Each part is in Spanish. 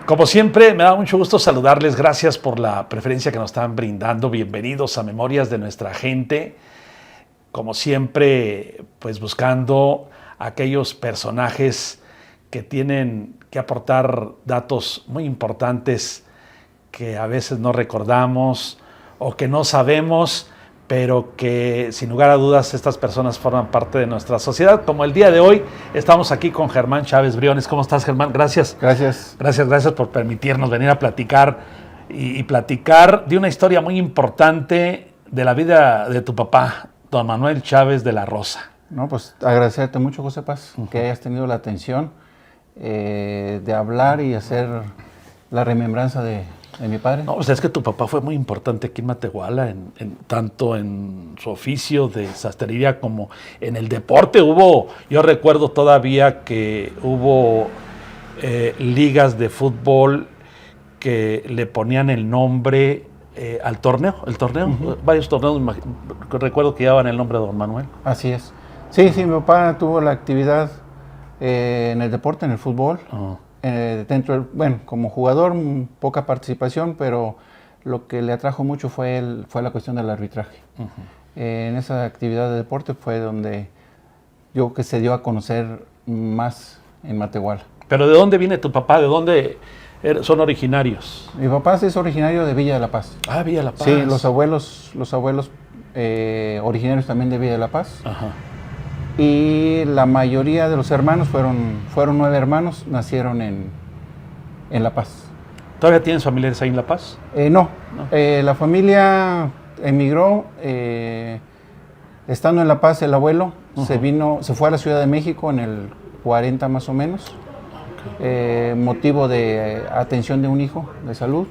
Como siempre, me da mucho gusto saludarles. Gracias por la preferencia que nos están brindando. Bienvenidos a Memorias de Nuestra Gente. Como siempre, pues buscando aquellos personajes que tienen que aportar datos muy importantes que a veces no recordamos o que no sabemos, pero que sin lugar a dudas estas personas forman parte de nuestra sociedad. Como el día de hoy estamos aquí con Germán Chávez Briones. ¿Cómo estás, Germán? Gracias. Gracias por permitirnos venir a platicar y platicar de una historia muy importante de la vida de tu papá, don Manuel Chávez de la Rosa. No, pues agradecerte mucho, José Paz, que hayas tenido la atención de hablar y hacer la remembranza de mi padre. No, pues es que tu papá fue muy importante aquí en Matehuala, tanto en su oficio de sastrería como en el deporte. Yo recuerdo todavía que hubo ligas de fútbol que le ponían el nombre al torneo, varios torneos, recuerdo que llevaban el nombre de don Manuel. Así es. Sí, mi papá tuvo la actividad en el deporte, en el fútbol. Como jugador, poca participación, pero lo que le atrajo mucho fue la cuestión del arbitraje. En esa actividad de deporte fue donde yo que se dio a conocer más en Matehuala. ¿Pero de dónde viene tu papá? ¿De dónde son originarios? Mi papá es originario de Villa de la Paz. Ah, Villa de la Paz. Sí, los abuelos originarios también de Villa de la Paz. Ajá. Y la mayoría de los hermanos fueron 9 hermanos, nacieron en La Paz. ¿Todavía tienes familiares ahí en La Paz? No. La familia emigró, estando en La Paz el abuelo se fue a la Ciudad de México en el 40 más o menos, motivo de atención de un hijo de salud,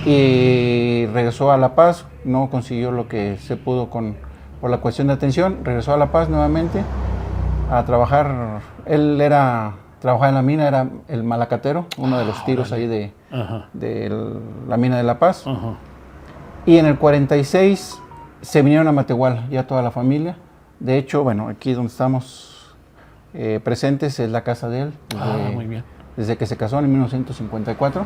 y regresó a La Paz, no consiguió lo que se pudo por la cuestión de atención, regresó a La Paz nuevamente a trabajar. Él trabajaba en la mina, era el malacatero, uno de los tiros ahí de la mina de La Paz. Y en el 46 se vinieron a Matehuala, ya toda la familia. De hecho, aquí donde estamos presentes es la casa de él, muy bien. Desde que se casó en 1954.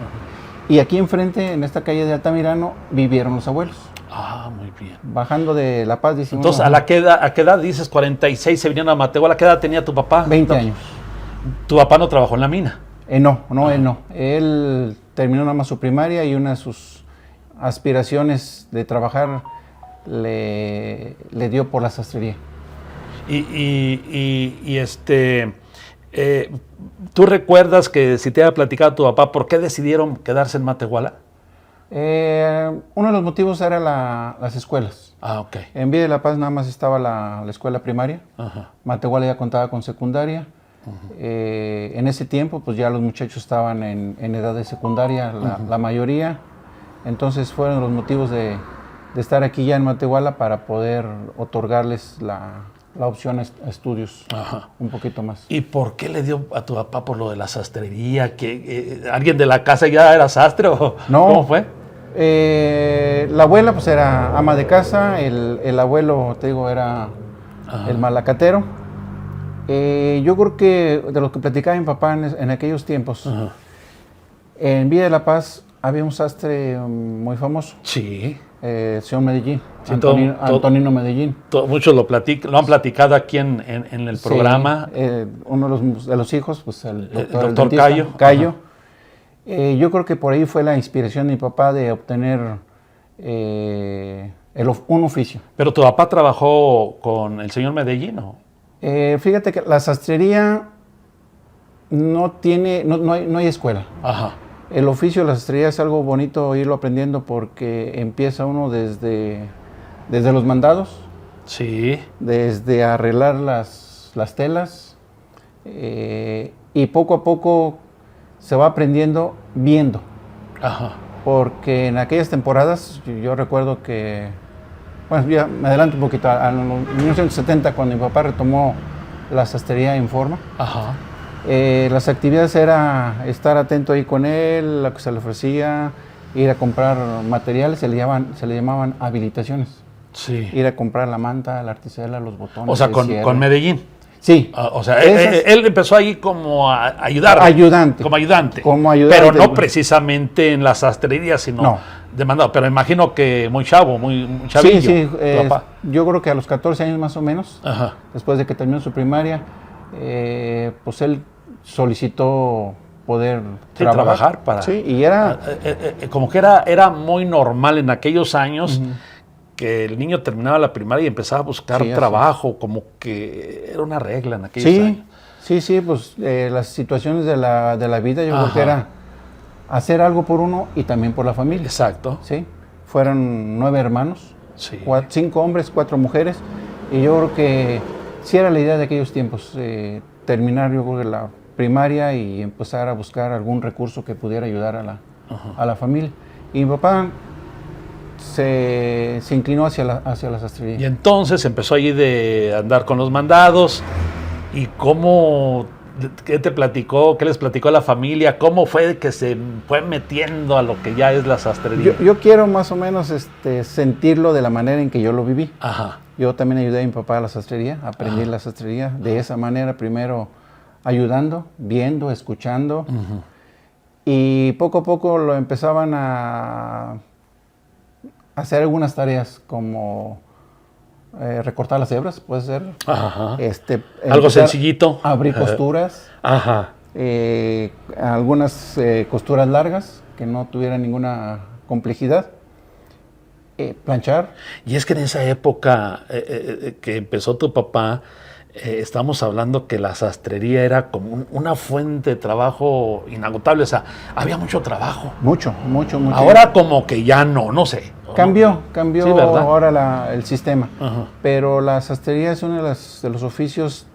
Y aquí enfrente, en esta calle de Altamirano, vivieron los abuelos. Ah, muy bien. Bajando de La Paz, 19. Entonces, ¿a qué edad dices 46 se vinieron a Matehuala? ¿Qué edad tenía tu papá? 20 años. ¿Tu papá no trabajó en la mina? No, él no. Él terminó nada más su primaria y una de sus aspiraciones de trabajar le dio por la sastrería. ¿Tú recuerdas que si te había platicado tu papá, por qué decidieron quedarse en Matehuala? Uno de los motivos era las escuelas. Ah, ok. En Villa de la Paz nada más estaba la escuela primaria. Matehuala ya contaba con secundaria. En ese tiempo, pues ya los muchachos estaban en edad de secundaria, la mayoría. Entonces fueron los motivos de estar aquí ya en Matehuala para poder otorgarles la opción a estudios un poquito más. ¿Y por qué le dio a tu papá por lo de la sastrería? ¿Alguien de la casa ya era sastre o no, cómo fue? La abuela pues era ama de casa, el abuelo, te digo, era el malacatero. Yo creo que de lo que platicaba mi papá en aquellos tiempos, en Villa de la Paz había un sastre muy famoso. Sí. Señor Medellín, sí, Antonino Medellín. Muchos lo han platicado aquí en el programa. Uno de los hijos, pues el doctor Cayo. Yo creo que por ahí fue la inspiración de mi papá de obtener un oficio. ¿Pero tu papá trabajó con el señor Medellín, no? Fíjate que la sastrería no hay escuela. El oficio de la sastrería es algo bonito irlo aprendiendo porque empieza uno desde los mandados. Sí. Desde arreglar las telas. Y poco a poco se va aprendiendo viendo. Porque en aquellas temporadas, yo recuerdo que, ya me adelanto un poquito, en 1970 cuando mi papá retomó la sastrería en forma. Las actividades era estar atento ahí con él, lo que se le ofrecía, ir a comprar materiales, se le llamaban habilitaciones. Sí. Ir a comprar la manta, la articela, los botones. O sea, con Medellín. Sí. O sea, él empezó ahí como a ayudar. Ayudante. Como ayudante. Como ayudante. Pero no precisamente en la sastrería, sino demandado. Pero imagino que muy chavo, muy chavillo. Sí, papá. Yo creo que a los 14 años más o menos, después de que terminó su primaria, pues él solicitó poder trabajar para... Sí, y era... como que era muy normal en aquellos años que el niño terminaba la primaria y empezaba a buscar trabajo, como que era una regla en aquellos años. Sí, pues las situaciones de la vida yo creo que era hacer algo por uno y también por la familia. Exacto. Sí, fueron 9 hermanos, sí. 5 hombres, 4 mujeres, y yo creo que sí era la idea de aquellos tiempos, terminar yo creo que la primaria y empezar a buscar algún recurso que pudiera ayudar a la familia. Y mi papá se inclinó hacia la sastrería. Y entonces empezó allí de andar con los mandados. ¿Y qué te platicó? ¿Qué les platicó a la familia? ¿Cómo fue que se fue metiendo a lo que ya es la sastrería? Yo quiero más o menos sentirlo de la manera en que yo lo viví. Yo también ayudé a mi papá a la sastrería, aprendí la sastrería de esa manera, primero ayudando, viendo, escuchando, y poco a poco lo empezaban a hacer algunas tareas como recortar las hebras, puede ser. Algo sencillito. Abrir costuras. Algunas costuras largas que no tuvieran ninguna complejidad. Planchar. Y es que en esa época que empezó tu papá, estamos hablando que la sastrería era como una fuente de trabajo inagotable, o sea, había mucho trabajo. Mucho. Ahora como que ya no sé. Cambió sí, ahora el sistema, pero la sastrería es uno de los oficios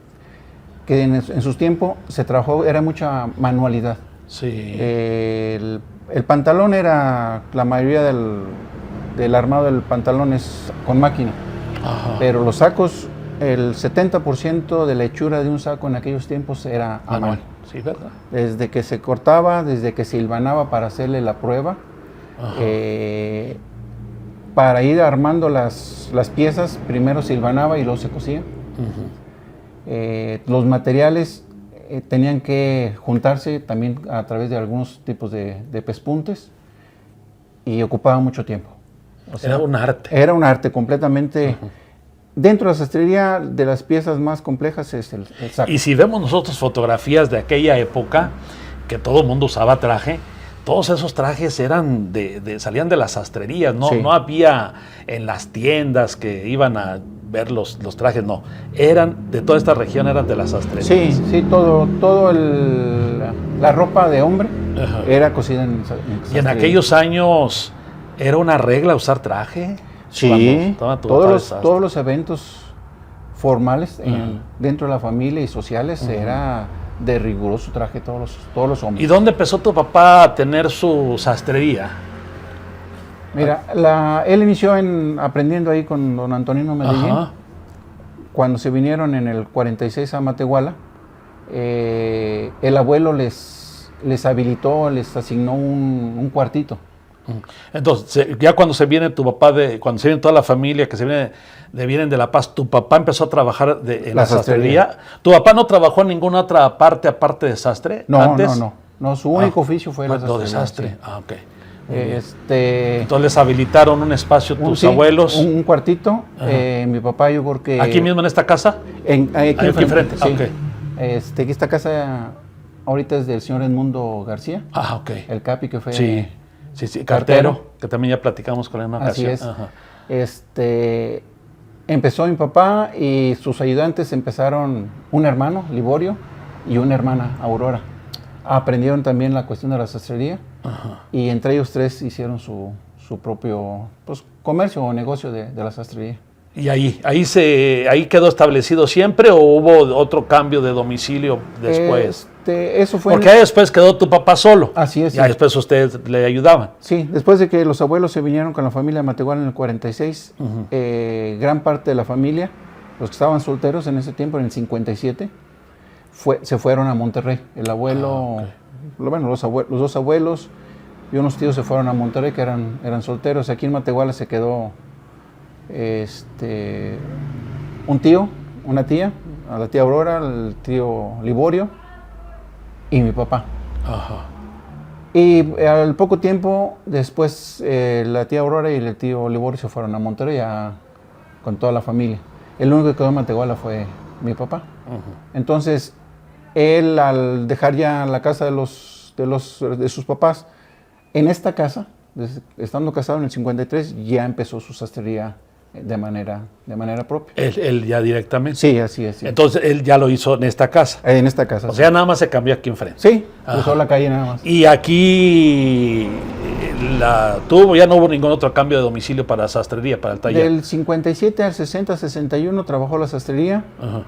que en sus tiempos se trabajó, era mucha manualidad. Sí. El pantalón era, la mayoría del armado del pantalón es con máquina, pero los sacos, el 70% de la hechura de un saco en aquellos tiempos era a mano. Sí, ¿verdad? Desde que se cortaba, desde que se hilvanaba para hacerle la prueba, para ir armando las piezas, primero se hilvanaba y luego se cosía. Los materiales tenían que juntarse también a través de algunos tipos de pespuntes y ocupaba mucho tiempo. O sea, era un arte. Era un arte completamente. Dentro de la sastrería, de las piezas más complejas es el saco. Y si vemos nosotros fotografías de aquella época, que todo el mundo usaba traje, todos esos trajes eran salían de las sastrerías, no había en las tiendas que iban a ver los trajes, no. Eran de toda esta región, eran de las sastrerías. Sí, la ropa de hombre era cosida en sastrería. Y en aquellos años era una regla usar traje. Sí, todos los eventos formales dentro de la familia y sociales era de riguroso traje todos los hombres. ¿Y dónde empezó tu papá a tener su sastrería? Mira, él inició aprendiendo ahí con don Antonino Medellín. Cuando se vinieron en el 46 a Matehuala, el abuelo les habilitó, les asignó un cuartito. Entonces, ya cuando se viene tu papá, cuando se viene toda la familia que vienen de La Paz, ¿tu papá empezó a trabajar en la sastrería? ¿Tu papá no trabajó en ninguna otra parte aparte de sastre? No, su único oficio fue la sastrería. De sastre, sí. Ok. Entonces les habilitaron un espacio tus abuelos. Un cuartito. Mi papá, yo creo que... ¿Aquí mismo en esta casa? Aquí enfrente. Sí. Okay. Esta casa ahorita es del señor Edmundo García. Ok. El capi que fue... Sí, cartero, que también ya platicamos con él en una ocasión. Así es. Empezó mi papá y sus ayudantes empezaron, un hermano, Liborio, y una hermana, Aurora. Aprendieron también la cuestión de la sastrería y entre ellos 3 hicieron su propio comercio o negocio de la sastrería. ¿Y ahí quedó establecido siempre o hubo otro cambio de domicilio después? Eso fue. Porque ahí después quedó tu papá solo. Así es. Y después ustedes le ayudaban. Sí, después de que los abuelos se vinieron con la familia de Matehuala en el 46, gran parte de la familia, los que estaban solteros en ese tiempo, en el 57, se fueron a Monterrey. El abuelo, los 2 abuelos y unos tíos se fueron a Monterrey que eran solteros. Aquí en Matehuala se quedó un tío, una tía, a la tía Aurora, al tío Liborio y mi papá. Ajá. Y al poco tiempo después la tía Aurora y el tío Liborio se fueron a Monterrey con toda la familia. El único que quedó en Matehuala fue mi papá. Uh-huh. Entonces, él al dejar ya la casa de sus papás, en esta casa, estando casado en el 53, ya empezó su sastrería de manera propia. ¿Él ya directamente? Sí, así es. Sí. Entonces, él ya lo hizo en esta casa. En esta casa. O sea, nada más se cambió aquí enfrente. Sí, cruzó la calle nada más. Y aquí ya no hubo ningún otro cambio de domicilio para la sastrería, para el taller. Del 57 al 60, 61 trabajó la sastrería. Ajá.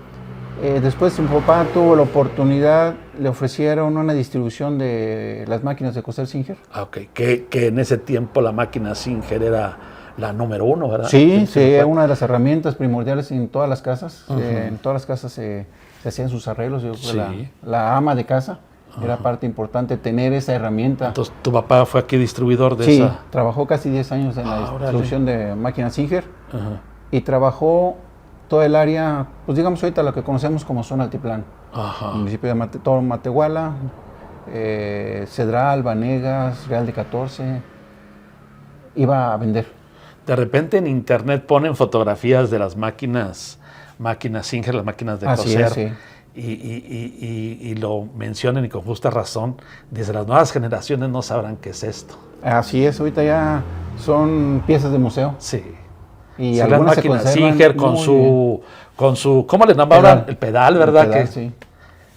Después mi papá tuvo la oportunidad, le ofrecieron una distribución de las máquinas de coser Singer. Ok, que en ese tiempo la máquina Singer era la número 1, ¿verdad? Sí, una de las herramientas primordiales en todas las casas. Uh-huh. En todas las casas se hacían sus arreglos. Yo creo que la ama de casa era parte importante tener esa herramienta. Entonces, ¿tu papá fue aquí distribuidor de esa? Sí, trabajó casi 10 años en la distribución de máquinas Singer. Uh-huh. Y trabajó todo el área, pues digamos ahorita lo que conocemos como zona altiplano. Ajá. El municipio de todo Matehuala, Cedral, Vanegas, Real de 14. Iba a vender. De repente en internet ponen fotografías de las máquinas Singer, las máquinas de coser. Es, sí. Y lo mencionan y con justa razón. Desde las nuevas generaciones no sabrán qué es esto. Así es, ahorita ya son piezas de museo. Sí. Y las máquinas Singer con su, ¿cómo le llamaban? El pedal, ¿verdad? El pedal, sí.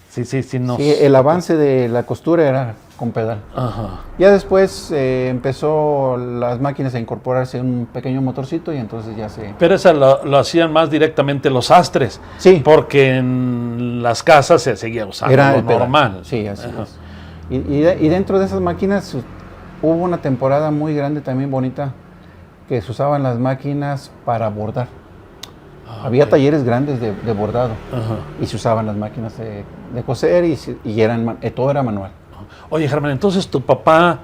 Sí, el avance de la costura era con pedal. Ajá. Ya después empezó las máquinas a incorporarse en un pequeño motorcito y entonces ya se... Pero eso lo hacían más directamente los sastres. Sí. Porque en las casas se seguía usando era lo normal. Sí, así es. Y dentro de esas máquinas hubo una temporada muy grande, también bonita, que se usaban las máquinas para bordar. Había talleres grandes de bordado. Ajá. Y se usaban las máquinas de coser y todo era manual. Oye, Germán, entonces tu papá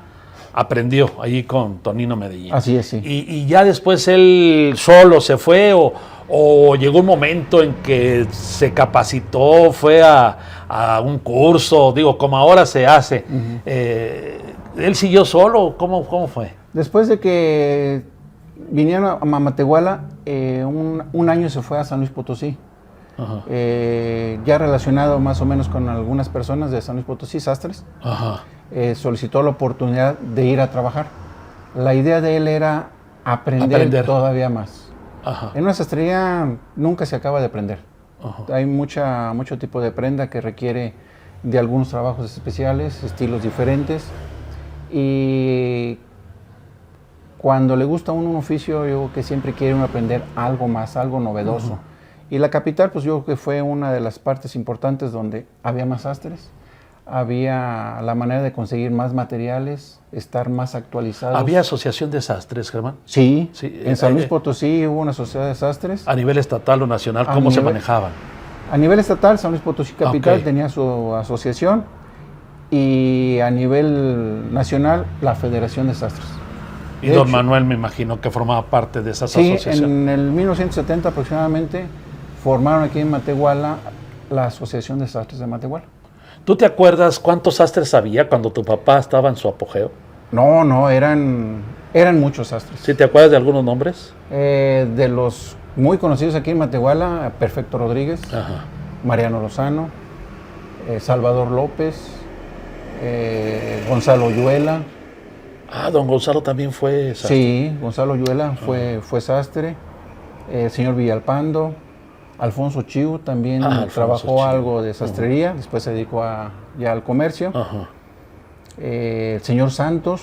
aprendió allí con Tonino Medellín. Así es, sí. Y ya después él solo se fue o llegó un momento en que se capacitó, fue a un curso, digo, como ahora se hace. Uh-huh. ¿Él siguió solo? ¿Cómo fue? Después de que vinieron a Matehuala, un año se fue a San Luis Potosí. Ajá. Ya relacionado más o menos con algunas personas de San Luis Potosí, sastres. Ajá. Solicitó la oportunidad de ir a trabajar. La idea de él era aprender. Todavía más. Ajá. En una sastrería nunca se acaba de aprender. Ajá. Hay mucho tipo de prenda que requiere de algunos trabajos especiales, estilos diferentes. Y cuando le gusta a uno un oficio, yo creo que siempre quiere uno aprender algo más, algo novedoso. Uh-huh. Y la capital, pues yo creo que fue una de las partes importantes donde había más sastres, había la manera de conseguir más materiales, estar más actualizados. ¿Había asociación de sastres, Germán? Sí, en San Luis Potosí hubo una sociedad de sastres. ¿A nivel estatal o nacional cómo se manejaban? A nivel estatal, San Luis Potosí Capital tenía su asociación y a nivel nacional, la Federación de Sastres. Y don Manuel me imagino que formaba parte de esas asociaciones. Sí, en el 1970 aproximadamente formaron aquí en Matehuala la Asociación de Sastres de Matehuala. ¿Tú te acuerdas cuántos sastres había cuando tu papá estaba en su apogeo? No, eran muchos sastres. ¿Sí te acuerdas de algunos nombres? De los muy conocidos aquí en Matehuala, Perfecto Rodríguez, ajá, Mariano Lozano, Salvador López, Gonzalo Oyuela. Ah, don Gonzalo también fue sastre. Sí, Gonzalo Oyuela fue sastre. El señor Villalpando, Alfonso Chiu también trabajó algo de sastrería, uh-huh, después se dedicó ya al comercio. Uh-huh. El señor Santos,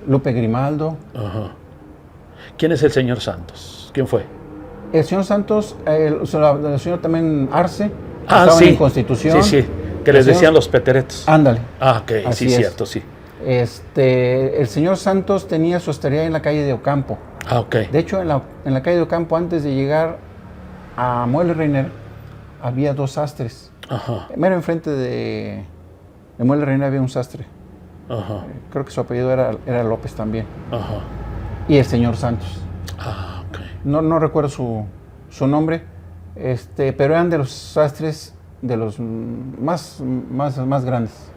Lupe Grimaldo. Uh-huh. ¿Quién es el señor Santos? ¿Quién fue? El señor Santos, el señor también Arce, sí, en Constitución. Sí, que les decían los peteretos. Ándale. Ok, así sí, cierto, sí. El señor Santos tenía su sastrería en la calle de Ocampo. Ok. De hecho, en la calle de Ocampo, antes de llegar a Mueble Reiner, había dos sastres. Ajá. Mero enfrente de Mueble Reiner había un sastre. Ajá. Creo que su apellido era López también. Ajá. Y el señor Santos. Ah, ok. No recuerdo su nombre, Pero eran de los sastres de los más grandes.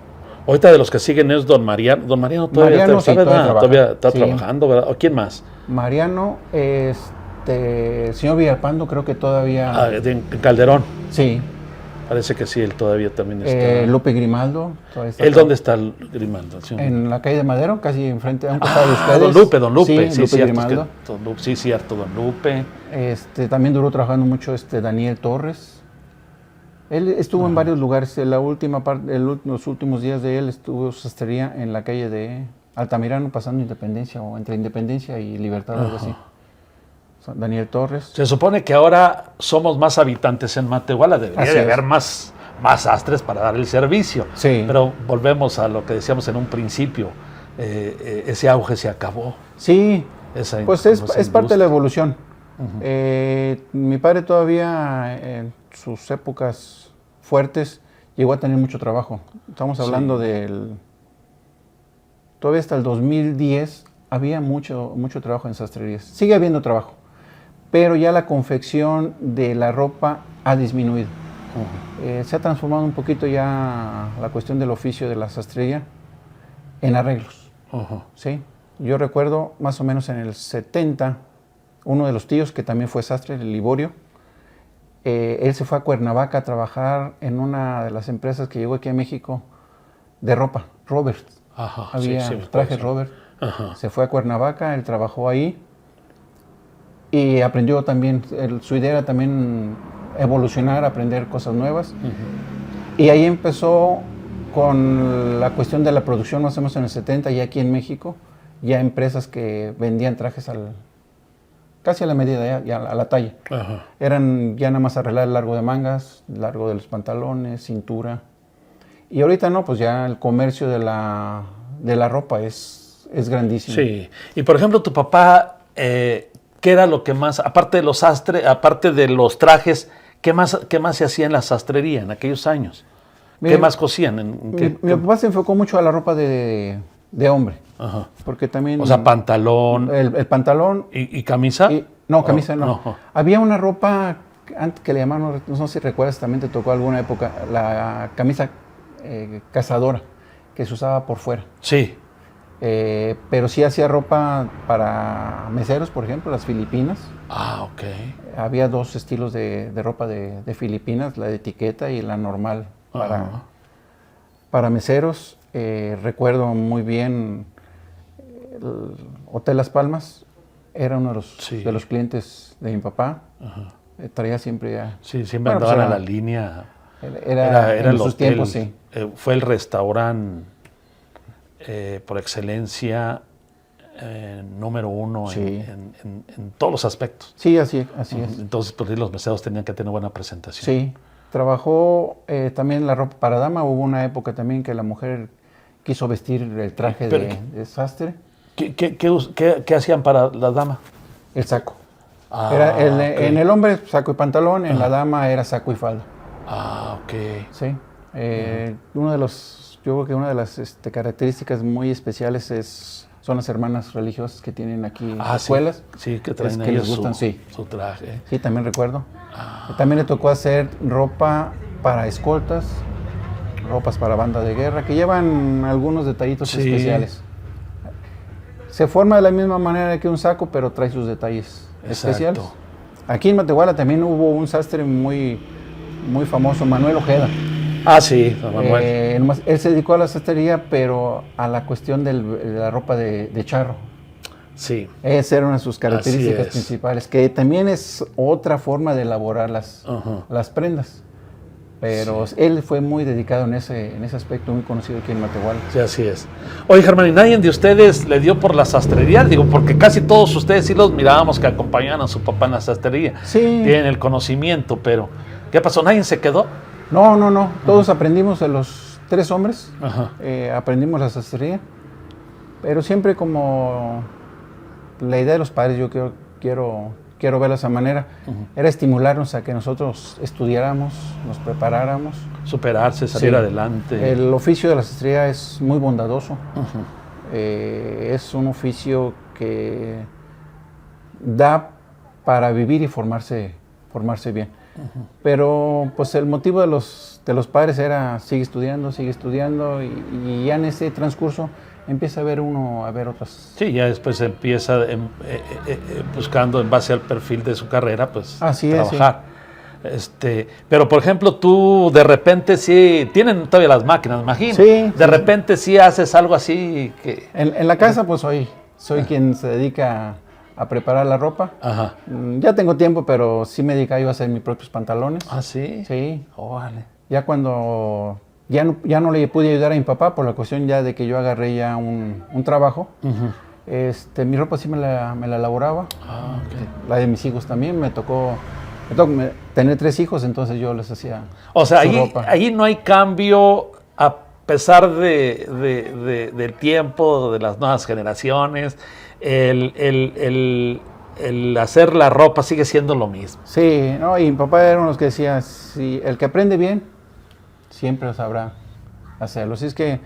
Ahorita de los que siguen es don Mariano. Don Mariano todavía, todavía está trabajando, ¿verdad? ¿O quién más? Mariano, el señor Villalpando creo que todavía... En Calderón. Sí. Parece que sí, él todavía también está. Lupe Grimaldo. ¿Él dónde está Grimaldo? En la calle de Madero, casi enfrente, a un costado de ustedes. Don Lupe. Sí, Lupe cierto, Grimaldo. Sí, cierto, don Lupe. También duró trabajando mucho Daniel Torres. Él estuvo en varios lugares. En la última parte, los últimos días de él estuvo sastrería en la calle de Altamirano, pasando Independencia, o entre Independencia y Libertad, algo así. Daniel Torres. Se supone que ahora somos más habitantes en Matehuala, debería de haber más sastres para dar el servicio. Sí. Pero volvemos a lo que decíamos en un principio, ese auge se acabó. Sí, pues es parte de la evolución. Mi padre todavía en sus épocas fuertes llegó a tener mucho trabajo. Estamos hablando todavía hasta el 2010 había mucho trabajo en sastrerías. Sigue habiendo trabajo, pero ya la confección de la ropa ha disminuido. Se ha transformado un poquito ya la cuestión del oficio de la sastrería en arreglos. ¿Sí? Yo recuerdo más o menos en el 70, uno de los tíos que también fue sastre, el Liborio, él se fue a Cuernavaca a trabajar en una de las empresas que llegó aquí a México de ropa, Robert. Había trajes Robert. Se fue a Cuernavaca, él trabajó ahí y aprendió también, su idea era también evolucionar, aprender cosas nuevas. Y ahí empezó con la cuestión de la producción más o menos en el 70, y aquí en México, ya empresas que vendían trajes casi a la medida, ya a la talla. Eran ya nada más arreglar el largo de mangas, largo de los pantalones, cintura. Y ahorita no, pues ya el comercio de la ropa es grandísimo. Sí, y por ejemplo tu papá, ¿qué era lo que más, aparte de los aparte de los trajes, qué más se hacía en la sastrería en aquellos años? ¿Qué más cosían? Mi papá se enfocó mucho a la ropa de hombre. Porque también... O sea, pantalón. El pantalón. ¿Y camisa? No, camisa no. Había una ropa que le llamaban, no sé si recuerdas, también te tocó alguna época, la camisa cazadora, que se usaba por fuera. Sí. Pero sí hacía ropa para meseros, por ejemplo, las filipinas. Ok. Había dos estilos de ropa de Filipinas, la de etiqueta y la normal para meseros. Recuerdo muy bien el Hotel Las Palmas, era uno de los clientes de mi papá. Traía siempre... siempre andaban a la línea. Era en sus tiempos, sí. Fue el restaurante por excelencia número uno en todos los aspectos. Sí, así es. Entonces, pues, los meseros tenían que tener buena presentación. Sí. Trabajó también la ropa para dama. Hubo una época también que la mujer quiso vestir el traje de sastre. ¿Qué hacían para la dama? El saco. En el hombre, saco y pantalón. En la dama era saco y falda. Ok. Sí. Yo creo que una de las características muy especiales son las hermanas religiosas que tienen aquí escuelas. Sí, que traen que les gustan, su traje. Sí, también recuerdo. También le tocó hacer ropa para escoltas, ropas para banda de guerra, que llevan algunos detallitos especiales. Se forma de la misma manera que un saco, pero trae sus detalles especiales. Aquí en Matehuala también hubo un sastre muy famoso, Manuel Ojeda. Sí, Manuel. Él se dedicó a la sastrería, pero a la cuestión de la ropa de charro. Sí. Esa era una de sus características principales, que también es otra forma de elaborar las prendas. Pero él fue muy dedicado en ese aspecto, muy conocido aquí en Matehuala. Sí, así es. Oye, Germán, ¿y nadie de ustedes le dio por la sastrería? Digo, porque casi todos ustedes sí los mirábamos que acompañaban a su papá en la sastrería. Sí. Tienen el conocimiento, pero ¿qué pasó? ¿Nadie se quedó? No. Todos aprendimos, de los 3 hombres, aprendimos la sastrería. Pero siempre como la idea de los padres, yo quiero verla de esa manera, era estimularnos a que nosotros estudiáramos, nos preparáramos. Superarse, salir adelante. El oficio de la sastrería es muy bondadoso. Es un oficio que da para vivir y formarse bien. Pero pues el motivo de los padres era sigue estudiando y ya en ese transcurso empieza a ver uno a ver otras. Sí, ya después empieza buscando en base al perfil de su carrera, pues Así trabajar. Pero por ejemplo, tú de repente sí, tienen todavía las máquinas, imagino. Sí. De repente sí haces algo así que... En la casa pues soy quien se dedica a preparar la ropa. Ajá. Ya tengo tiempo, pero sí me dedico yo a hacer mis propios pantalones. ¿Ah, sí? Sí. Órale. Ya cuando ya no le pude ayudar a mi papá por la cuestión ya de que yo agarré ya un trabajo, mi ropa sí me la elaboraba. Ah, okay. La de mis hijos también, me tocó tener 3 hijos, entonces yo les hacía O sea, su ropa. ahí no hay cambio a pesar del tiempo, de las nuevas generaciones. El hacer la ropa sigue siendo lo mismo. Sí, no, y mi papá era uno de los que decía, si el que aprende bien, siempre sabrá hacerlo. Así es que,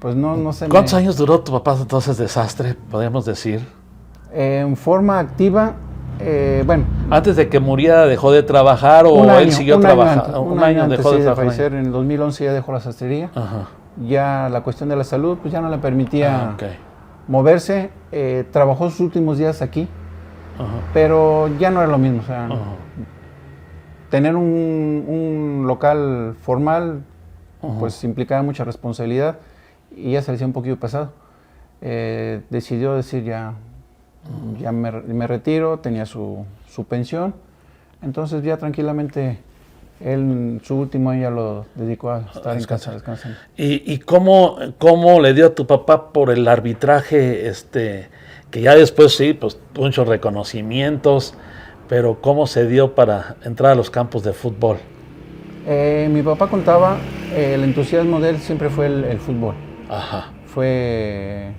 pues no sé. ¿Cuántos años duró tu papá entonces desastre, podríamos decir? En forma activa, bueno. ¿Antes de que muriera dejó de trabajar o él siguió trabajando? Un año antes dejó de trabajar. fallecer, en el 2011 ya dejó la sastrería. Ajá. Ya la cuestión de la salud, pues ya no le permitía Okay. moverse. Trabajó sus últimos días aquí, pero ya no era lo mismo. O sea, tener un local formal, pues implicaba mucha responsabilidad y ya se le hacía un poquito pesado. Decidió decir ya me retiro, tenía su pensión, entonces ya tranquilamente él su último año ya lo dedicó a estar en casa descansando. ¿Y cómo le dio a tu papá por el arbitraje, que ya después sí, pues muchos reconocimientos, pero cómo se dio para entrar a los campos de fútbol? Mi papá contaba, el entusiasmo de él siempre fue el fútbol. Ajá. Fue,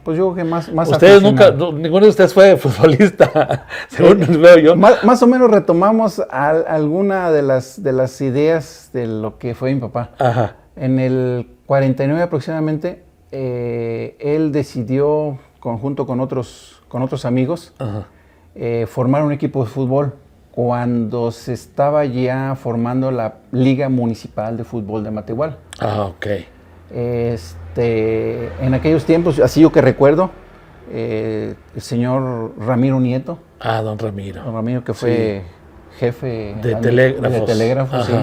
pues yo creo que más ustedes aficionado. ninguno de ustedes fue futbolista, según veo yo. Más o menos retomamos alguna de las ideas de lo que fue mi papá. Ajá. En el 49 aproximadamente, él decidió, junto con otros amigos, formar un equipo de fútbol cuando se estaba ya formando la Liga Municipal de Fútbol de Matehuala. Ah, ok. En aquellos tiempos, así yo que recuerdo, el señor Ramiro Nieto. Ah, don Ramiro. Don Ramiro, que fue jefe de telégrafos. Sí.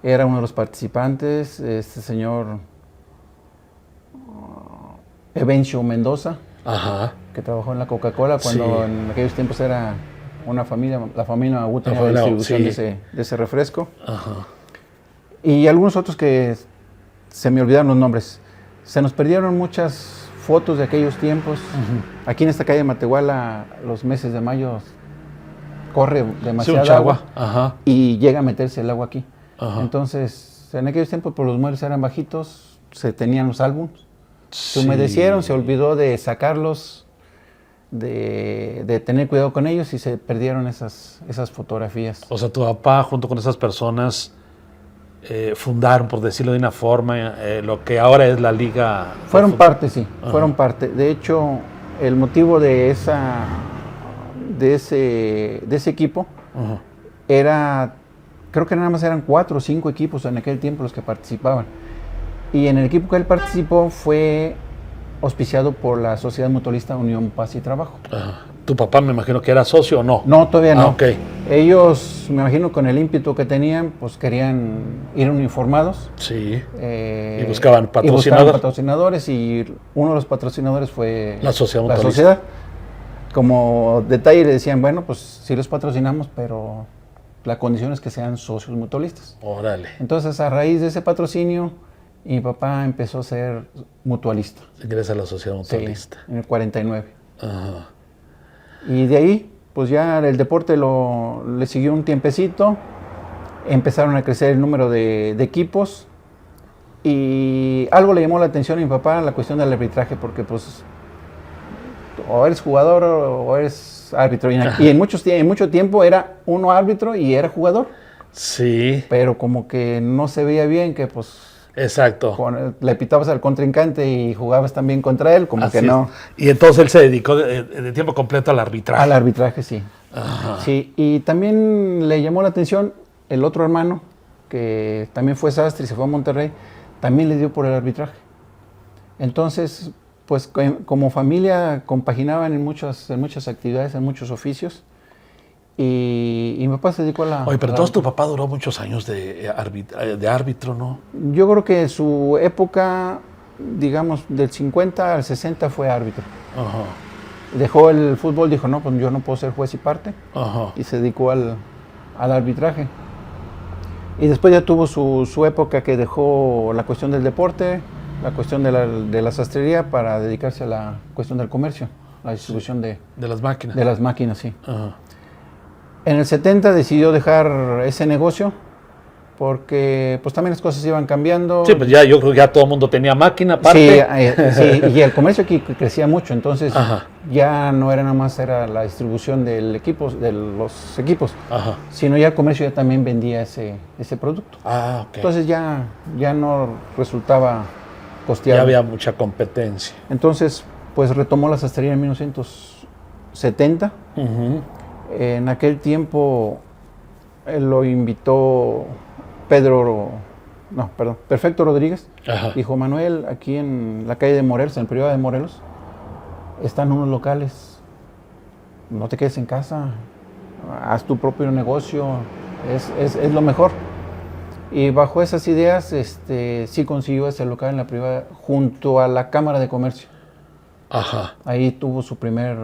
Era uno de los participantes. Este señor Evencio Mendoza, que trabajó en la Coca-Cola cuando en aquellos tiempos era una familia, la familia Magú tenía la distribución de ese refresco. Y algunos otros que se me olvidaron los nombres. Se nos perdieron muchas fotos de aquellos tiempos. Aquí en esta calle de Matehuala, los meses de mayo, corre demasiada agua y llega a meterse el agua aquí. Entonces, en aquellos tiempos, pues, los muebles eran bajitos, se tenían los álbumes, se humedecieron, se olvidó de sacarlos, de tener cuidado con ellos y se perdieron esas fotografías. O sea, tu papá junto con esas personas fundaron, por decirlo de una forma, lo que ahora es la Liga. Fueron parte, sí, fueron parte. De hecho, el motivo de ese equipo era, creo que nada más eran 4 o 5 equipos en aquel tiempo los que participaban. Y en el equipo que él participó fue auspiciado por la Sociedad Mutualista Unión Paz y Trabajo. ¿Tu papá me imagino que era socio o no? No, todavía no. Okay. Ellos, me imagino, con el ímpetu que tenían, pues querían ir uniformados. Sí. Y buscaban patrocinadores. Y uno de los patrocinadores fue la Sociedad. Como detalle le decían, bueno, pues sí los patrocinamos, pero la condición es que sean socios mutualistas. Órale. Entonces, a raíz de ese patrocinio, mi papá empezó a ser mutualista. Ingresa a la Sociedad Mutualista. Sí, en el 49. Y de ahí, pues ya el deporte le siguió un tiempecito, empezaron a crecer el número de equipos y algo le llamó la atención a mi papá, la cuestión del arbitraje, porque pues o eres jugador o eres árbitro. Y en mucho tiempo era uno árbitro y era jugador. Sí. Pero como que no se veía bien que pues... Exacto. Le pitabas al contrincante y jugabas también contra él, como así que no. Y entonces él se dedicó de tiempo completo al arbitraje. Al arbitraje, sí. Ajá. Sí, y también le llamó la atención el otro hermano, que también fue sastre y se fue a Monterrey, también le dio por el arbitraje. Entonces, pues como familia compaginaban en muchas actividades, en muchos oficios, y mi papá se dedicó a la... Oye, pero entonces tu papá duró muchos años de árbitro, ¿no? Yo creo que su época, digamos, del 50 al 60 fue árbitro. Ajá. Dejó el fútbol, dijo, no, pues yo no puedo ser juez y parte, Ajá. y se dedicó al arbitraje. Y después ya tuvo su época que dejó la cuestión del deporte, la cuestión de la sastrería para dedicarse a la cuestión del comercio, la distribución de las máquinas. de las máquinas, sí. Ajá. En el 70 decidió dejar ese negocio porque pues también las cosas iban cambiando. Sí, pues ya yo creo que ya todo el mundo tenía máquina aparte. Sí, y el comercio aquí crecía mucho, entonces Ajá. ya no era nada más era la distribución de los equipos, Ajá. sino ya el comercio ya también vendía ese producto. Ah, ok. Entonces ya no resultaba costeable. Ya había mucha competencia. Entonces, pues retomó la sastrería en 1970. Uh-huh. En aquel tiempo lo invitó Perfecto Rodríguez. Ajá. Dijo, Manuel, aquí en la calle de Morelos, en el privado de Morelos, están unos locales. No te quedes en casa, haz tu propio negocio, es lo mejor. Y bajo esas ideas, sí consiguió ese local en la privada junto a la Cámara de Comercio. Ajá. Ahí tuvo su primer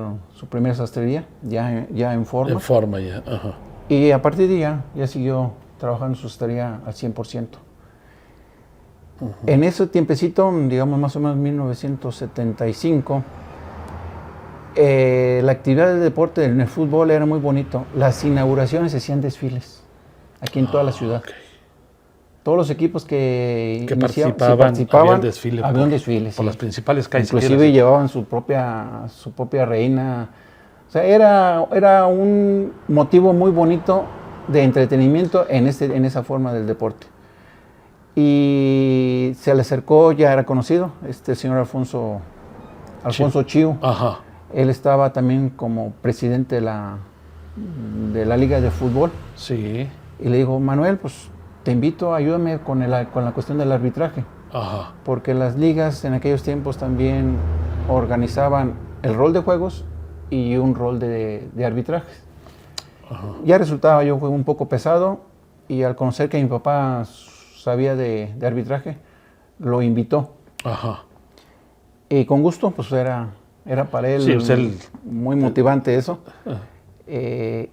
sastrería, ya en forma. En forma ya, ajá. Y a partir de ya siguió trabajando en su sastrería al 100%. Uh-huh. En ese tiempecito, digamos más o menos 1975, la actividad del deporte en el fútbol era muy bonito. Las inauguraciones se hacían desfiles aquí en toda la ciudad. Okay. Todos los equipos que participaban había un desfile por las principales calles. Inclusive llevaban su propia reina. O sea, era un motivo muy bonito de entretenimiento en esa forma del deporte. Y se le acercó, ya era conocido, el señor Alfonso Chiu. Ajá. Él estaba también como presidente de la Liga de Fútbol. Sí. Y le dijo, Manuel, pues te invito, ayúdame con la cuestión del arbitraje. Ajá. Porque las ligas en aquellos tiempos también organizaban el rol de juegos y un rol de arbitrajes. Ajá. Ya resultaba yo un poco pesado y al conocer que mi papá sabía de arbitraje, lo invitó. Ajá. Y con gusto, pues era para él, sí, pues muy motivante eso.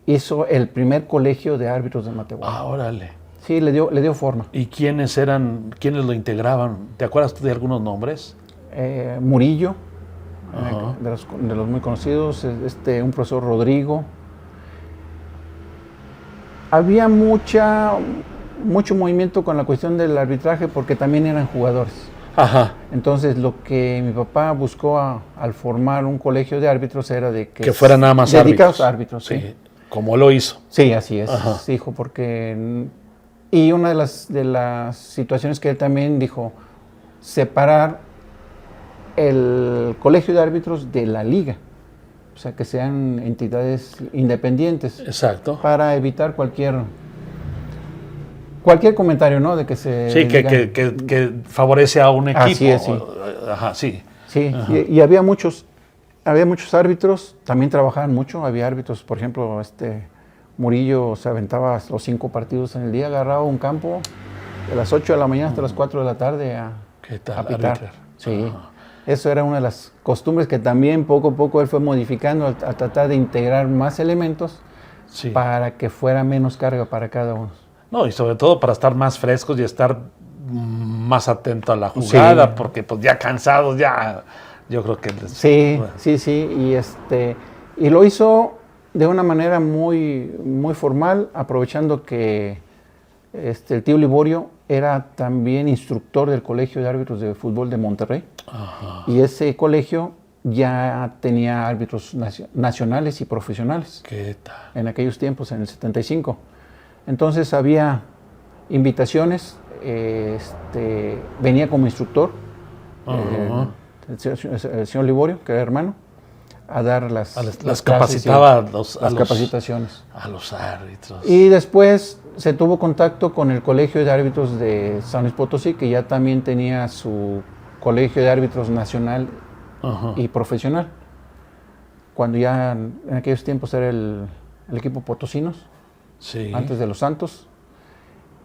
Hizo el primer colegio de árbitros de Matehuala. Ah, órale. Sí, le dio forma. ¿Y quiénes lo integraban? ¿Te acuerdas tú de algunos nombres? Murillo, de los muy conocidos, un profesor Rodrigo. Había mucho movimiento con la cuestión del arbitraje porque también eran jugadores. Ajá. Entonces, lo que mi papá buscó al formar un colegio de árbitros era de que fueran nada más dedicados a árbitros. Sí, como lo hizo. Sí, así es. Ajá. Dijo, porque... Y una de las situaciones que él también dijo, separar el colegio de árbitros de la liga. O sea, que sean entidades independientes. Exacto. Para evitar cualquier comentario, ¿no? De que se... Sí, que favorece a un equipo. Así es, sí. Ajá, sí. Sí, ajá. Y había muchos árbitros, también trabajaban mucho. Había árbitros, por ejemplo, Murillo se aventaba los 5 partidos en el día, agarraba un campo de las 8 de la mañana hasta las 4 de la tarde a pitar. Sí. Ajá. Eso era una de las costumbres que también poco a poco él fue modificando a tratar de integrar más elementos para que fuera menos carga para cada uno. No, y sobre todo para estar más frescos y estar más atento a la jugada, porque pues ya cansados, yo creo que... Sí, y lo hizo de una manera muy, muy formal, aprovechando que el tío Liborio era también instructor del Colegio de Árbitros de Fútbol de Monterrey. Ajá. Y ese colegio ya tenía árbitros nacionales y profesionales. ¿Qué tal? En aquellos tiempos, en el 75. Entonces había invitaciones, venía como instructor, el señor Liborio, que era hermano. a dar las capacitaba las capacitaciones a los árbitros. Y después se tuvo contacto con el Colegio de Árbitros de San Luis Potosí, que ya también tenía su Colegio de Árbitros nacional y profesional. Cuando ya en aquellos tiempos era el equipo Potosinos, antes de los Santos.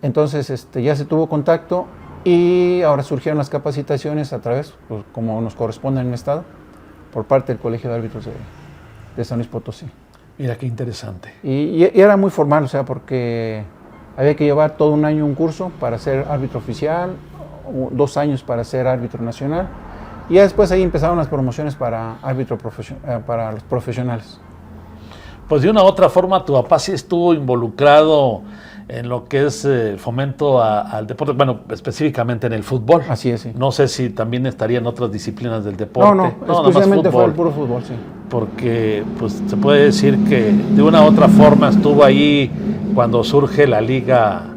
Entonces ya se tuvo contacto y ahora surgieron las capacitaciones a través, pues, como nos corresponde en el estado, por parte del Colegio de Árbitros de San Luis Potosí. Mira qué interesante. Y era muy formal, o sea, porque había que llevar todo un año un curso para ser árbitro oficial, 2 años para ser árbitro nacional, y ya después ahí empezaron las promociones para para los profesionales. Pues de una u otra forma tu papá sí estuvo involucrado en lo que es el fomento al deporte, bueno, específicamente en el fútbol. Así es, sí. No sé si también estaría en otras disciplinas del deporte. No, exclusivamente fue el puro fútbol, sí. Porque pues se puede decir que de una u otra forma estuvo ahí cuando surge la liga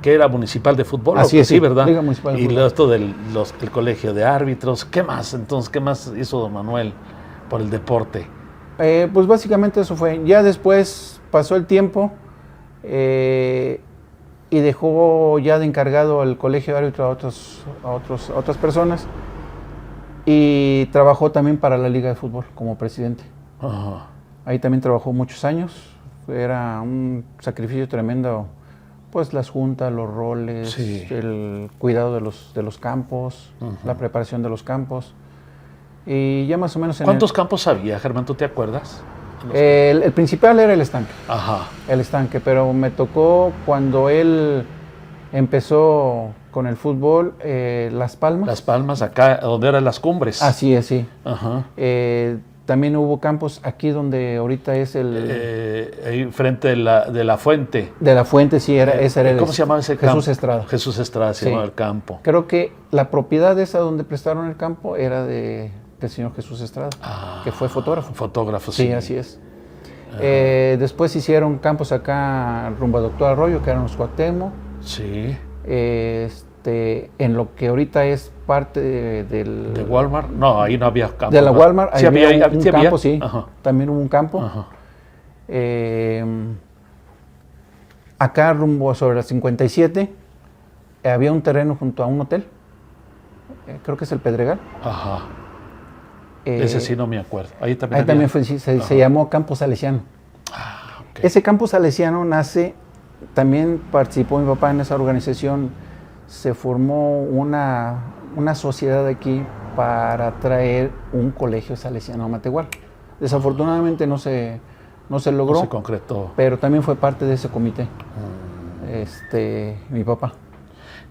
que era municipal de fútbol. Así es, sí, ¿verdad? Liga Municipal de Fútbol. Y esto el colegio de árbitros. ¿Qué más hizo don Manuel por el deporte? Pues básicamente eso fue. Ya después pasó el tiempo y dejó ya de encargado al colegio de árbitros a otras personas y trabajó también para la Liga de Fútbol como presidente. Ahí también trabajó muchos años. Era un sacrificio tremendo, pues las juntas, los roles, el cuidado de los campos, la preparación de los campos. Y ya más o menos... ¿Cuántos campos había, Germán? ¿Tú te acuerdas? El principal era el estanque. Ajá. El estanque, pero me tocó cuando él empezó con el fútbol, Las Palmas. Las Palmas, acá donde eran las cumbres. Así es, sí. Ajá. También hubo campos aquí donde ahorita es ahí frente de la fuente. De la fuente, sí, ese era el... ¿Cómo se llamaba ese campo? Jesús Estrada. Jesús Estrada se llamaba el campo. Creo que la propiedad esa donde prestaron el campo era del señor Jesús Estrada, que fue fotógrafo. Fotógrafo, sí. Sí, así es. Después hicieron campos acá rumbo a Doctor Arroyo, que eran los Cuauhtémoc. Sí. En lo que ahorita es parte ¿De Walmart? No, ahí no había campo. De la Walmart, sí, había un campo, había. Sí. Ajá. También hubo un campo. Ajá. Acá rumbo sobre las 57 había un terreno junto a un hotel. Creo que es el Pedregal. Ajá. Ese sí no me acuerdo. Ahí también, se llamó Campo Salesiano. Okay. Ese Campo Salesiano nace, también participó mi papá en esa organización. Se formó una sociedad aquí para traer un colegio salesiano a Matehuala. Desafortunadamente no se logró. No se concretó. Pero también fue parte de ese comité. Mi papá.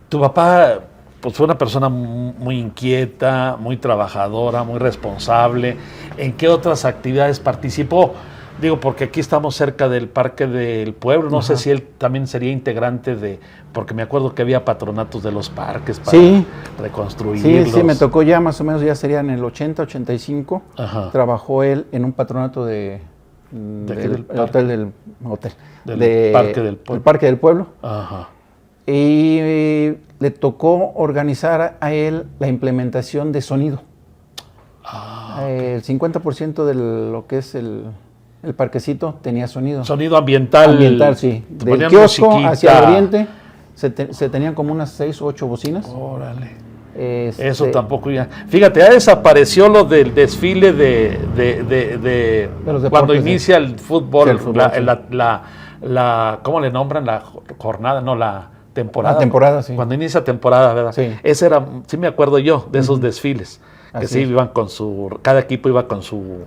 Tu papá pues fue una persona muy inquieta, muy trabajadora, muy responsable. ¿En qué otras actividades participó? Digo, porque aquí estamos cerca del Parque del Pueblo. No sé si él también sería integrante porque me acuerdo que había patronatos de los parques para reconstruirlos. Sí, me tocó ya más o menos, ya sería en el 80, 85. Trabajó él en un patronato del Parque del Pueblo. Ajá. Y le tocó organizar a él la implementación de sonido. El 50% de lo que es el parquecito tenía sonido. Sonido ambiental. Ambiental, sí. Del kiosco hacia el oriente se tenían como unas 6 o 8 bocinas. Órale. Eso tampoco ya. Fíjate, ya desapareció lo del desfile de cuando inicia el fútbol, sí, el fútbol, ¿cómo le nombran? La jornada, no, la temporada. La temporada, sí. Cuando inicia temporada, ¿verdad? Sí. Ese era, sí me acuerdo yo de esos desfiles. Que sí, iban cada equipo iba con su...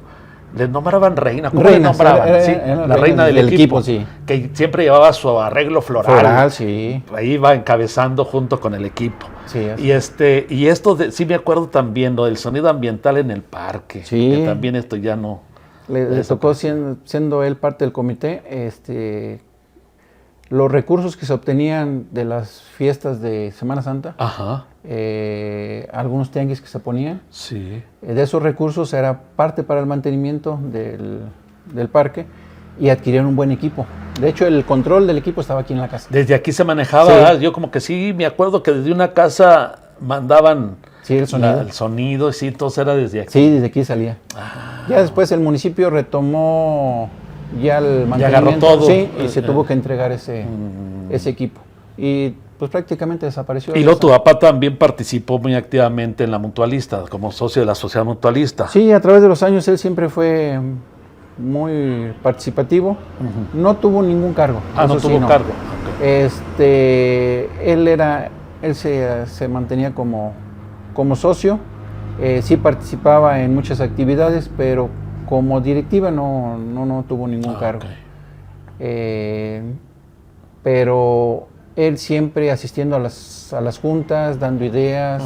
Les nombraban reina, ¿cómo le nombraban? Era la reina del equipo, sí. Que siempre llevaba su arreglo floral. Sí. Ahí iba encabezando junto con el equipo. Sí, y esto, sí me acuerdo también, lo del sonido ambiental en el parque. Sí. Que también esto ya no... Le tocó, siendo él parte del comité, los recursos que se obtenían de las fiestas de Semana Santa, algunos tianguis que se ponían, de esos recursos era parte para el mantenimiento del parque y adquirieron un buen equipo. De hecho, el control del equipo estaba aquí en la casa. Desde aquí se manejaba, yo como que sí, me acuerdo que desde una casa mandaban Sí, el sonido. El sonido, sí, todo era desde aquí. Sí, desde aquí salía. Ya después el municipio retomó ya el mantenimiento. Ya agarró todo. Sí, y se tuvo que entregar ese equipo. Y pues prácticamente desapareció. Y luego tu papá también participó muy activamente en la Mutualista, como socio de la Sociedad Mutualista. Sí, a través de los años él siempre fue muy participativo. No tuvo ningún cargo. No tuvo cargo. Okay. Él se mantenía como socio. Sí participaba en muchas actividades, pero como directiva no tuvo ningún cargo. Pero él siempre asistiendo a las juntas, dando ideas.